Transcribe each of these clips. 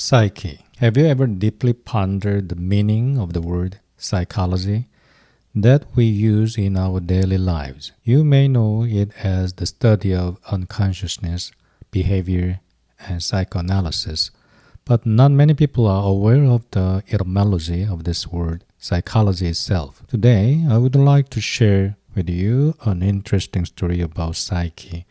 Psyche. Have you ever deeply pondered the meaning of the word psychology that we use in our daily lives? You may know it as the study of unconsciousness, behavior, and psychoanalysis, but not many people are aware of the etymology of this word, psychology itself. Today, I would like to share with you an interesting story about psyche,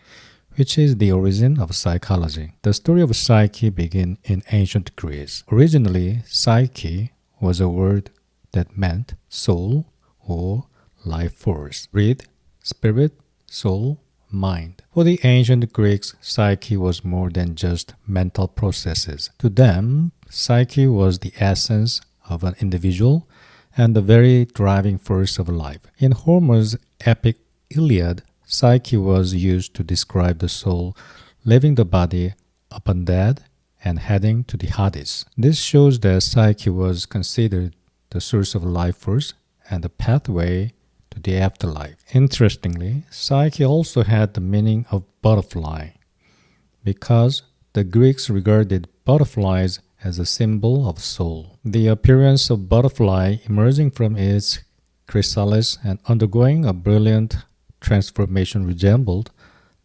which is the origin of psychology. The story of psyche began in ancient Greece. Originally, psyche was a word that meant soul or life force. Read, spirit, soul, mind. For the ancient Greeks, psyche was more than just mental processes. To them, psyche was the essence of an individual and the very driving force of life. In Homer's epic Iliad, psyche was used to describe the soul leaving the body upon death and heading to the Hades. This shows that psyche was considered the source of life force and the pathway to the afterlife. Interestingly, psyche also had the meaning of butterfly because the Greeks regarded butterflies as a symbol of soul. The appearance of butterfly emerging from its chrysalis and undergoing a brilliant transformation resembled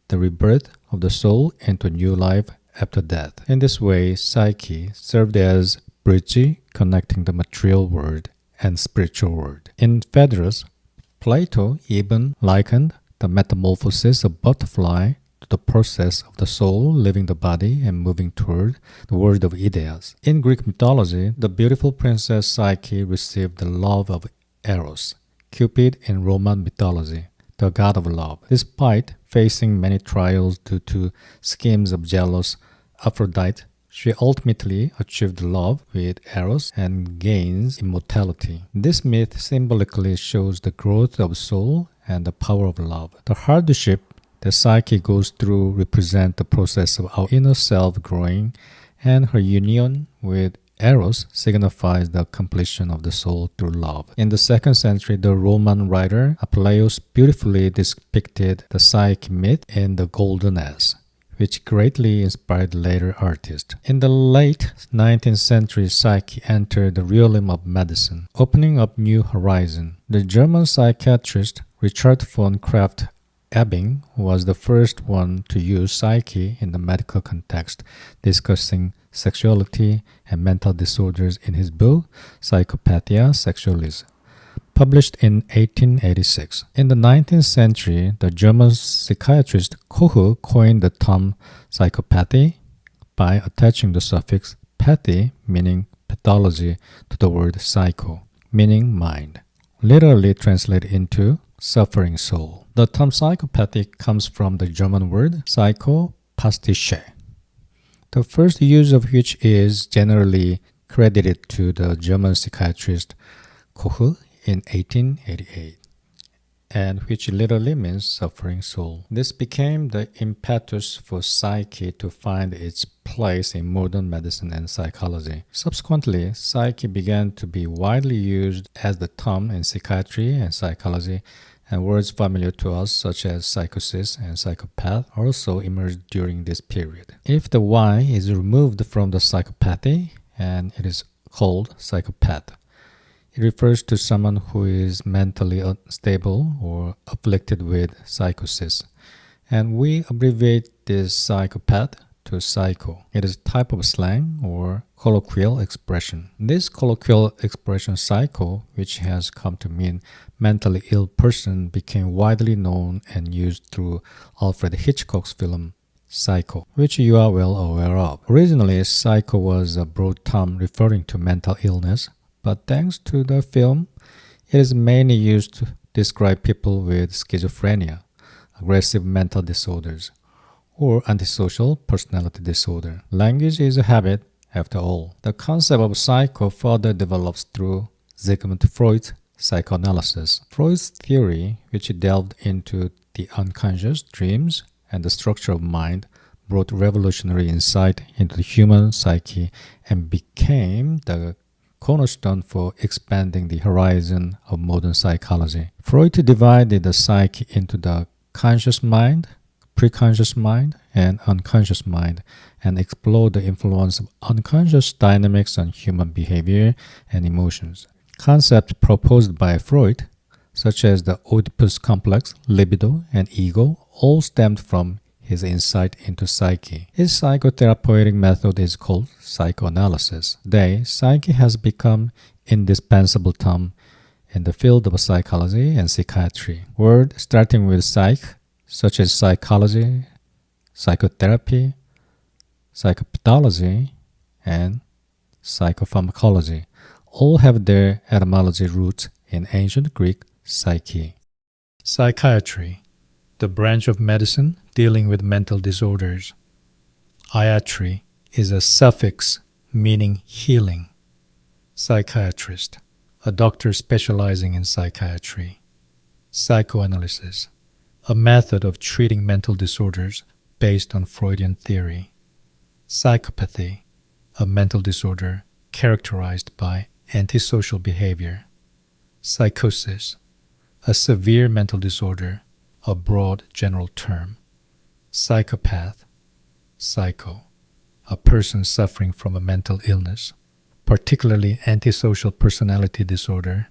the rebirth of the soul into new life after death. In this way, psyche served as bridge connecting the material world and spiritual world. In Phaedrus, Plato even likened the metamorphosis of butterfly to the process of the soul leaving the body and moving toward the world of ideas. In Greek mythology, the beautiful princess Psyche received the love of Eros, Cupid in Roman mythology, the god of love. Despite facing many trials due to schemes of jealous Aphrodite, she ultimately achieved love with Eros and gains immortality. This myth symbolically shows the growth of soul and the power of love. The hardship that Psyche goes through represent the process of our inner self growing, and her union with Eros signifies the completion of the soul through love. In the 2nd century, the Roman writer Apuleius beautifully depicted the Psyche myth in The Golden Ass, which greatly inspired later artists. In the late 19th century, Psyche entered the realm of medicine, opening up new horizons. The German psychiatrist Richard von Krafft-Ebing was the first one to use psyche in the medical context, discussing sexuality and mental disorders in his book Psychopathia Sexualis, published in 1886. In the 19th century, the German psychiatrist Koch coined the term psychopathy by attaching the suffix pathy, meaning pathology, to the word psycho, meaning mind, literally translated into suffering soul. The term psychopathy comes from the German word psychopathische, the first use of which is generally credited to the German psychiatrist Koch in 1888, and which literally means suffering soul. This became the impetus for psyche to find its place in modern medicine and psychology. Subsequently, psyche began to be widely used as the term in psychiatry and psychology, and words familiar to us such as psychosis and psychopath also emerged during this period. If the Y is removed from the psychopathy, and it is called psychopath, it refers to someone who is mentally unstable or afflicted with psychosis, and we abbreviate this psychopath to psycho. It is a type of slang or colloquial expression. This colloquial expression psycho, which has come to mean mentally ill person, became widely known and used through Alfred Hitchcock's film Psycho, which you are well aware of. Originally, psycho was a broad term referring to mental illness, but thanks to the film, it is mainly used to describe people with schizophrenia, aggressive mental disorders, or antisocial personality disorder. Language is a habit, after all. The concept of psycho further develops through Sigmund Freud's psychoanalysis. Freud's theory, which delved into the unconscious, dreams, and the structure of mind, brought revolutionary insight into the human psyche and became the cornerstone for expanding the horizon of modern psychology. Freud divided the psyche into the conscious mind, preconscious mind and unconscious mind and explore the influence of unconscious dynamics on human behavior and emotions. Concepts proposed by Freud, such as the Oedipus complex, libido, and ego, all stemmed from his insight into psyche. His psychotherapeutic method is called psychoanalysis. Today, psyche has become an indispensable term in the field of psychology and psychiatry. Words starting with psych, such as psychology, psychotherapy, psychopathology, and psychopharmacology, all have their etymology roots in ancient Greek psyche. Psychiatry, the branch of medicine dealing with mental disorders. Iatry is a suffix meaning healing. Psychiatrist, a doctor specializing in psychiatry. Psychoanalysis, a method of treating mental disorders based on Freudian theory. Psychopathy, a mental disorder characterized by antisocial behavior. Psychosis, a severe mental disorder, a broad general term. Psychopath, psycho, a person suffering from a mental illness, particularly antisocial personality disorder.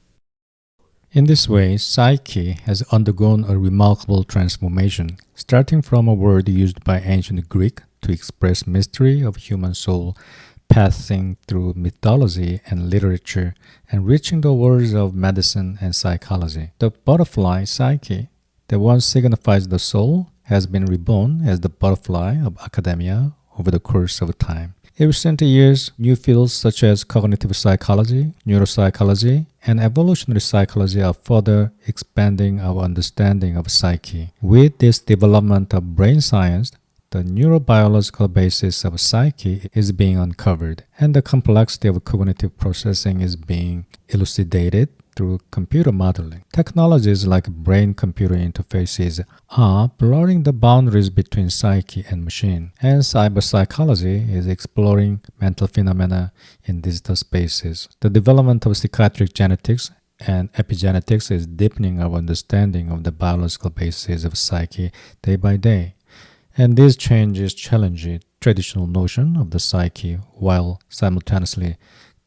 In this way, psyche has undergone a remarkable transformation, starting from a word used by ancient Greek to express mystery of human soul, passing through mythology and literature, and reaching the worlds of medicine and psychology. The butterfly psyche, that once signifies the soul, has been reborn as the butterfly of academia over the course of time. In recent years, new fields such as cognitive psychology, neuropsychology, and evolutionary psychology are further expanding our understanding of psyche. With this development of brain science, the neurobiological basis of psyche is being uncovered, and the complexity of cognitive processing is being elucidated through computer modeling. Technologies like brain-computer interfaces are blurring the boundaries between psyche and machine, and cyberpsychology is exploring mental phenomena in digital spaces. The development of psychiatric genetics and epigenetics is deepening our understanding of the biological basis of psyche day by day. And these changes challenge the traditional notion of the psyche while simultaneously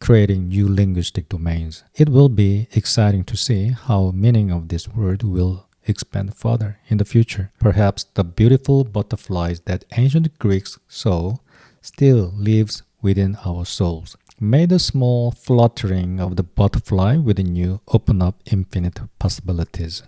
creating new linguistic domains. It will be exciting to see how meaning of this word will expand further in the future. Perhaps the beautiful butterflies that ancient Greeks saw still lives within our souls. May the small fluttering of the butterfly within you open up infinite possibilities.